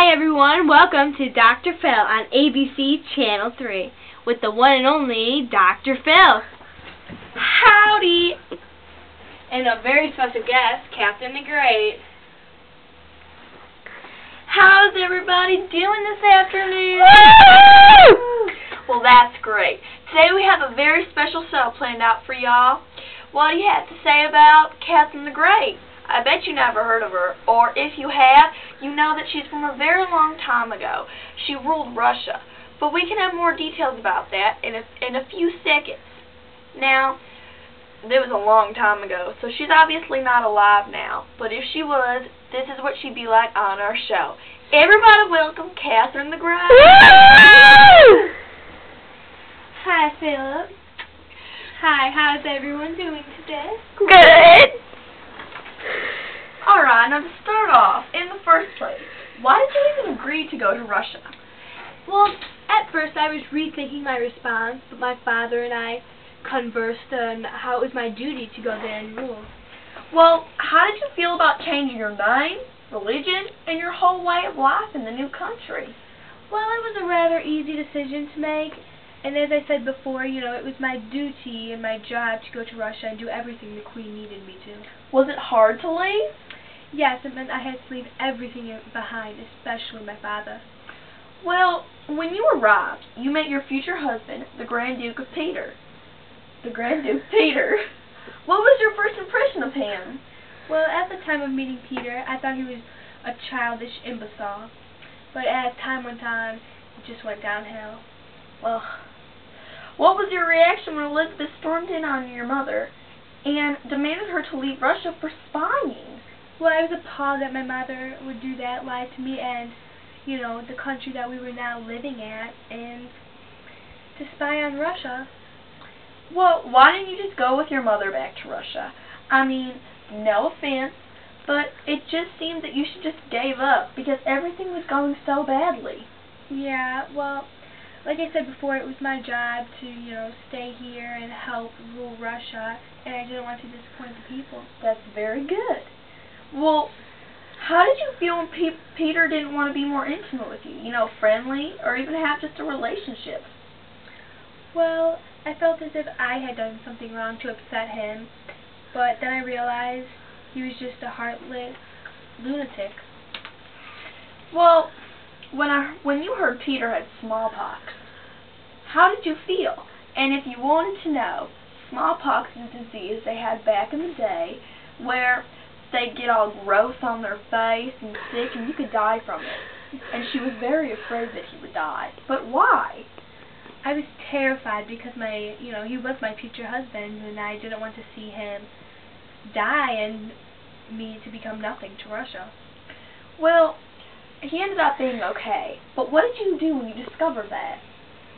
Hi everyone, welcome to Dr. Phil on ABC Channel 3 with the one and only Dr. Phil. Howdy! And a very special guest, Captain the Great. How's everybody doing this afternoon? Woo! Well, that's great. Today we have a very special show planned out for y'all. What do you have to say about Catherine the Great? I bet you never heard of her, or if you have, you know that she's from a very long time ago. She ruled Russia, but we can have more details about that in a few seconds. Now, it was a long time ago, so she's obviously not alive now, but if she was, this is what she'd be like on our show. Everybody welcome Catherine the Great. Hi Philip. Hi, how's everyone doing today? Good. Alright, now to start off, in the first place, why did you even agree to go to Russia? Well, at first I was rethinking my response, but my father and I conversed on how it was my duty to go there and rule. Well, how did you feel about changing your name, religion, and your whole way of life in the new country? Well, it was a rather easy decision to make, and as I said before, it was my duty and my job to go to Russia and do everything the Queen needed me to. Was it hard to leave? Yes, it meant I had to leave everything behind, especially my father. Well, when you arrived, you met your future husband, the Grand Duke Peter. What was your first impression of him? Well, at the time of meeting Peter, I thought he was a childish imbecile. But as time went on, it just went downhill. Well, what was your reaction when Elizabeth stormed in on your mother and demanded her to leave Russia for spying? Well, I was appalled that my mother would do that, lie to me and, the country that we were now living at, and to spy on Russia. Well, why didn't you just go with your mother back to Russia? I mean, no offense, but it just seemed that you should just gave up because everything was going so badly. Yeah, well, like I said before, it was my job to, stay here and help rule Russia, and I didn't want to disappoint the people. That's very good. Well, how did you feel when Peter didn't want to be more intimate with you? Friendly, or even have just a relationship? Well, I felt as if I had done something wrong to upset him, but then I realized he was just a heartless lunatic. Well, when you heard Peter had smallpox, how did you feel? And if you wanted to know, smallpox is a disease they had back in the day where they'd get all gross on their face and sick, and you could die from it. And she was very afraid that he would die. But why? I was terrified because he was my future husband, and I didn't want to see him die and me to become nothing to Russia. Well, he ended up being okay. But what did you do when you discovered that?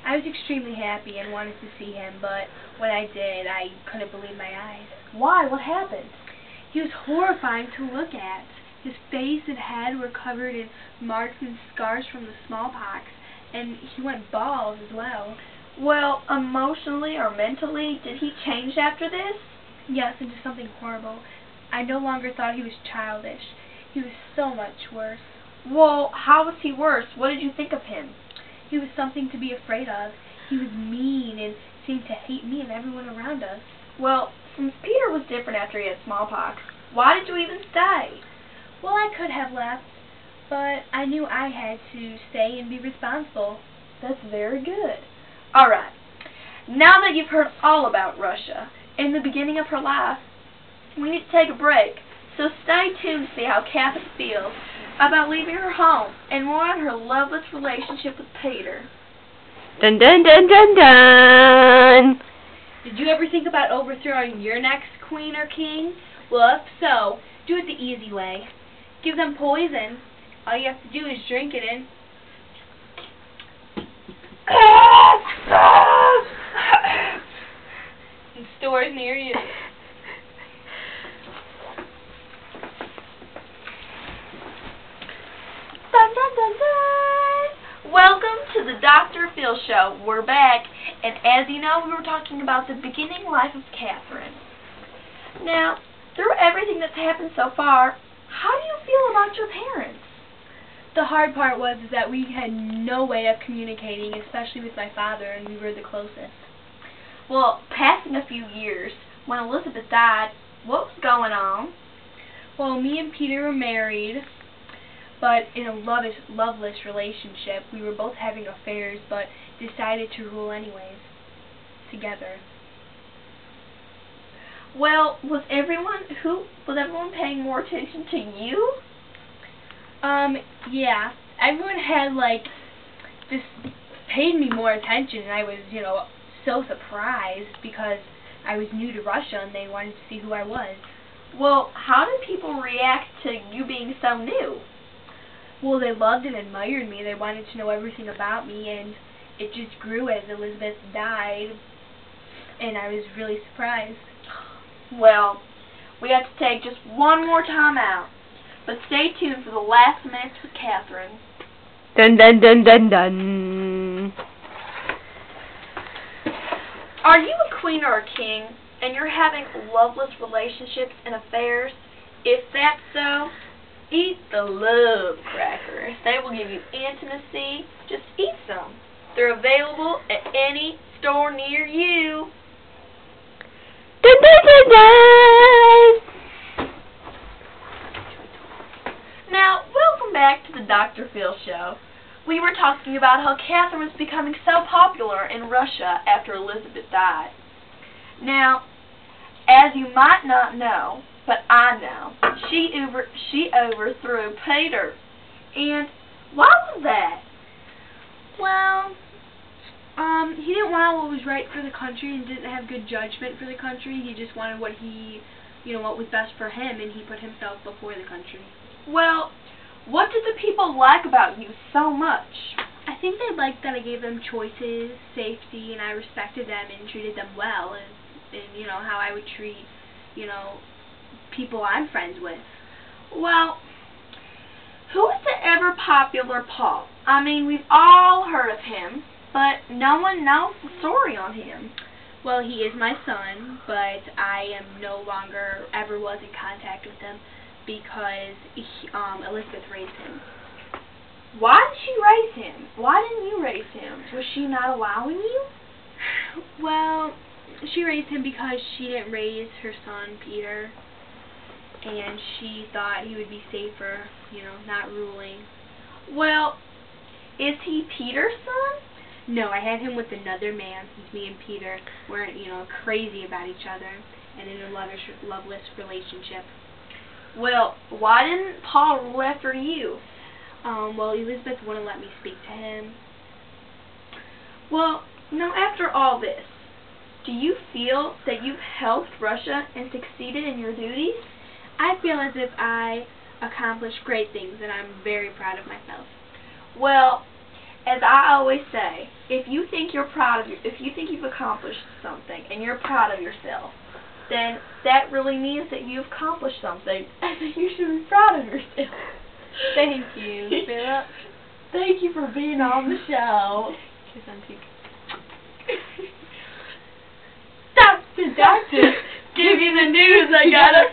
I was extremely happy and wanted to see him, but when I did, I couldn't believe my eyes. Why? What happened? He was horrifying to look at. His face and head were covered in marks and scars from the smallpox, and he went bald as well. Well, emotionally or mentally, did he change after this? Yes, into something horrible. I no longer thought he was childish. He was so much worse. Well, how was he worse? What did you think of him? He was something to be afraid of. He was mean and seemed to hate me and everyone around us. Well, since Peter was different after he had smallpox, why did you even stay? Well, I could have left, but I knew I had to stay and be responsible. That's very good. Alright, now that you've heard all about Russia and the beginning of her life, we need to take a break. So stay tuned to see how Catherine feels about leaving her home and more on her loveless relationship with Peter. Dun dun dun dun dun! Did you ever think about overthrowing your next queen or king? Well, if so, do it the easy way. Give them poison. All you have to do is drink it in stores near you. Dun, dun, dun, dun. Welcome to the Dr. Phil Show. We're back, and as you know, we were talking about the beginning life of Catherine. Now, through everything that's happened so far, how do you feel about your parents? the hard part was is that we had no way of communicating, especially with my father, and we were the closest. Well, passing a few years, when Elizabeth died, what was going on? Well, me and Peter were married, but in a loveless relationship. We were both having affairs, but decided to rule anyways, together. Well, was everyone paying more attention to you? Yeah. Everyone had, like, just paid me more attention, and I was, so surprised because I was new to Russia and they wanted to see who I was. Well, how did people react to you being so new? Well, they loved and admired me. They wanted to know everything about me, and it just grew as Elizabeth died, and I was really surprised. Well, we have to take just one more time out, but stay tuned for the last minutes with Catherine. Dun dun dun dun dun. Are you a queen or a king, and you're having loveless relationships and affairs? If that's so, eat the love crackers. They will give you intimacy. Just eat some. They're available at any store near you. Dun dun dun dun! Now, welcome back to the Dr.Phil show. We were talking about how Catherine was becoming so popular in Russia after Elizabeth died. Now, as you might not know, but I know, she overthrew Peter. And why was that? Well, he didn't want what was right for the country and didn't have good judgment for the country. He just wanted what what was best for him, and he put himself before the country. Well, what did the people like about you so much? I think they liked that I gave them choices, safety, and I respected them and treated them well, and how I would treat, people I'm friends with. Well, who is the ever popular Paul? I mean, we've all heard of him, but no one knows the story on him. Well, he is my son, but I am no longer ever was in contact with him because Elizabeth raised him. Why did she raise him? Why didn't you raise him? Was she not allowing you? Well, she raised him because she didn't raise her son, Peter, and she thought he would be safer, not ruling. Well, is he Peter's son? No, I had him with another man, since me and Peter weren't, crazy about each other and in a loveless relationship. Well, why didn't Paul rule after you? Well, Elizabeth wouldn't let me speak to him. Well, now after all this, do you feel that you've helped Russia and succeeded in your duties? I feel as if I accomplished great things, and I'm very proud of myself. Well, as I always say, if you think you've accomplished something and you're proud of yourself, then that really means that you've accomplished something, and that you should be proud of yourself. Thank you, Philip. Thank you for being on the show. Kiss on cheek. Doctor, give you the news. I got a